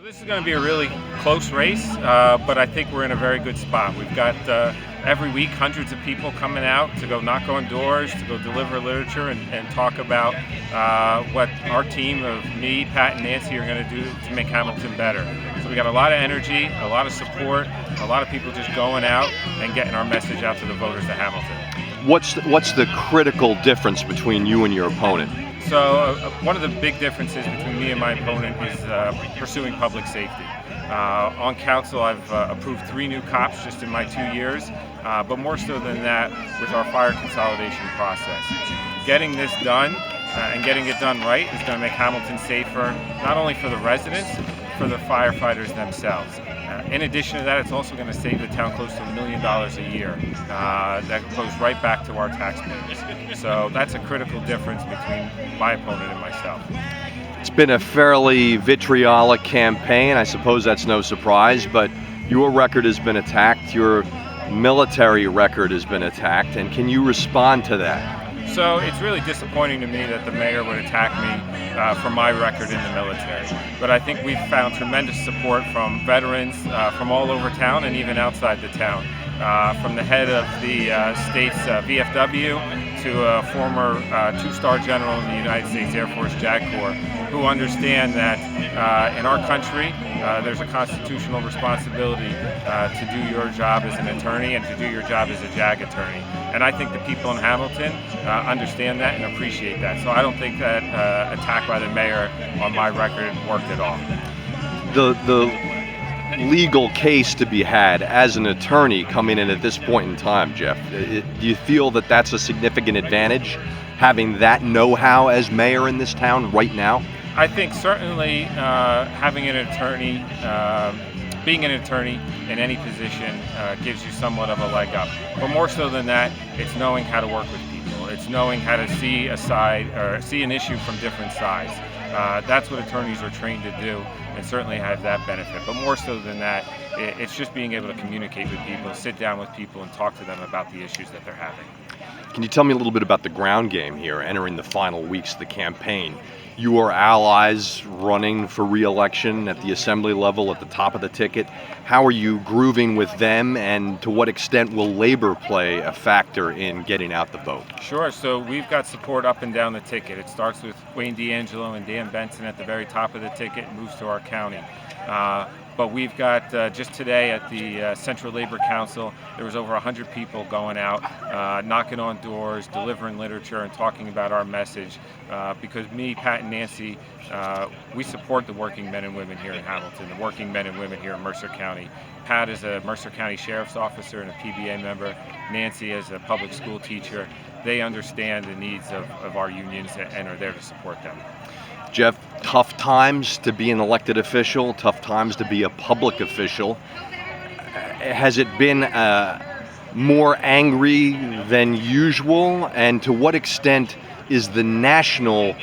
This is going to be a really close race, but I think we're in a very good spot. We've got every week hundreds of people coming out to go knock on doors, to go deliver literature and talk about what our team of me, Pat, and Nancy are going to do to make Hamilton better. So we got a lot of energy, a lot of support, a lot of people just going out and getting our message out to the voters of Hamilton. What's the critical difference between you and your opponent? So one of the big differences between me and my opponent is pursuing public safety. On council, I've approved 3 new cops just in my 2 years, but more so than that with our fire consolidation process. Getting this done and getting it done right is going to make Hamilton safer, not only for the residents, for the firefighters themselves. In addition to that, it's also going to save the town close to $1 million a year. That goes right back to our taxpayers. So that's a critical difference between my opponent and myself. It's been a fairly vitriolic campaign. I suppose that's no surprise, but your record has been attacked. Your military record has been attacked. And can you respond to that? So it's really disappointing to me that the mayor would attack me for my record in the military. But I think we've found tremendous support from veterans from all over town and even outside the town. From the head of the state's VFW to a former 2-star general in the United States Air Force JAG Corps, who understand that in our country there's a constitutional responsibility to do your job as an attorney and to do your job as a JAG attorney. And I think the people in Hamilton understand that and appreciate that. So I don't think that attack by the mayor on my record worked at all. The legal case to be had as an attorney coming in at this point in time, Jeff, do you feel that that's a significant advantage, having that know-how as mayor in this town right now? I think certainly having an attorney, being an attorney in any position gives you somewhat of a leg up. But more so than that, it's knowing how to work with people. It's knowing how to see a side or see an issue from different sides. That's what attorneys are trained to do, and certainly have that benefit. But more so than that, it's just being able to communicate with people, sit down with people, and talk to them about the issues that they're having. Can you tell me a little bit about the ground game here, entering the final weeks of the campaign? Your allies running for re-election at the assembly level at the top of the ticket. How are you grooving with them, and to what extent will labor play a factor in getting out the vote? Sure. So we've got support up and down the ticket. It starts with Wayne D'Angelo and Dan Benson at the very top of the ticket and moves to our county. But we've got, just today at the Central Labor Council, there was over 100 people going out, knocking on doors, delivering literature, and talking about our message. Because me, Pat, and Nancy, we support the working men and women here in Hamilton, the working men and women here in Mercer County. Pat is a Mercer County Sheriff's Officer and a PBA member. Nancy is a public school teacher. They understand the needs of our unions and are there to support them. Jeff, tough times to be an elected official, tough times to be a public official. Has it been more angry than usual? And to what extent is the national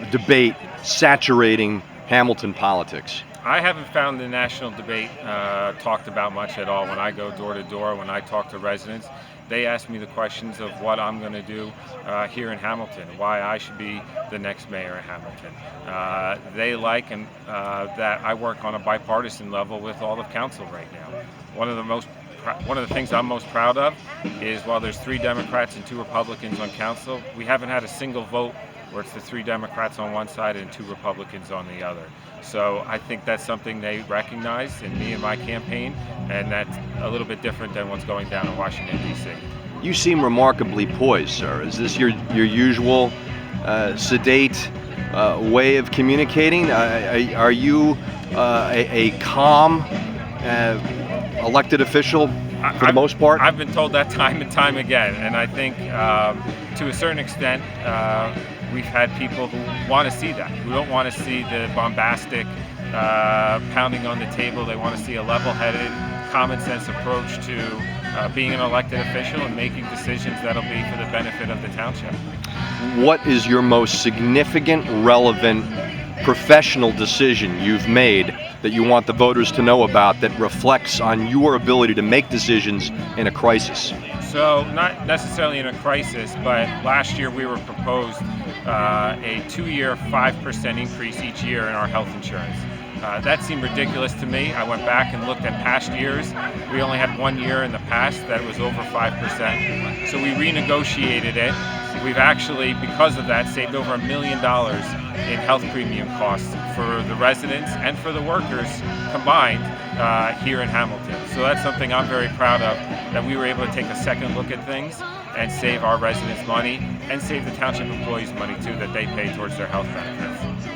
debate saturating Hamilton politics? I haven't found the national debate talked about much at all. When I go door to door, when I talk to residents, they ask me the questions of what I'm going to do here in Hamilton, why I should be the next mayor of Hamilton. They like that I work on a bipartisan level with all of council right now. One of the things I'm most proud of is while there's 3 Democrats and 2 Republicans on council, we haven't had a single vote where it's the 3 Democrats on one side and 2 Republicans on the other. So I think that's something they recognize in me and my campaign, and that's a little bit different than what's going down in Washington, D.C. You seem remarkably poised, sir. Is this your usual sedate way of communicating? Are you a calm elected official for the most part? I've been told that time and time again, and I think to a certain extent we've had people who want to see that, who don't want to see the bombastic pounding on the table. They want to see a level-headed, common-sense approach to being an elected official and making decisions that'll be for the benefit of the township. What is your most significant, relevant, professional decision you've made that you want the voters to know about that reflects on your ability to make decisions in a crisis? So not necessarily in a crisis, but last year we were proposed a 2-year 5% increase each year in our health insurance. That seemed ridiculous to me. I went back and looked at past years. We only had 1 year in the past that was over 5%. So we renegotiated it. We've actually, because of that, saved over $1 million in health premium costs for the residents and for the workers combined here in Hamilton. So that's something I'm very proud of, that we were able to take a second look at things and save our residents money and save the township employees money too that they pay towards their health benefits.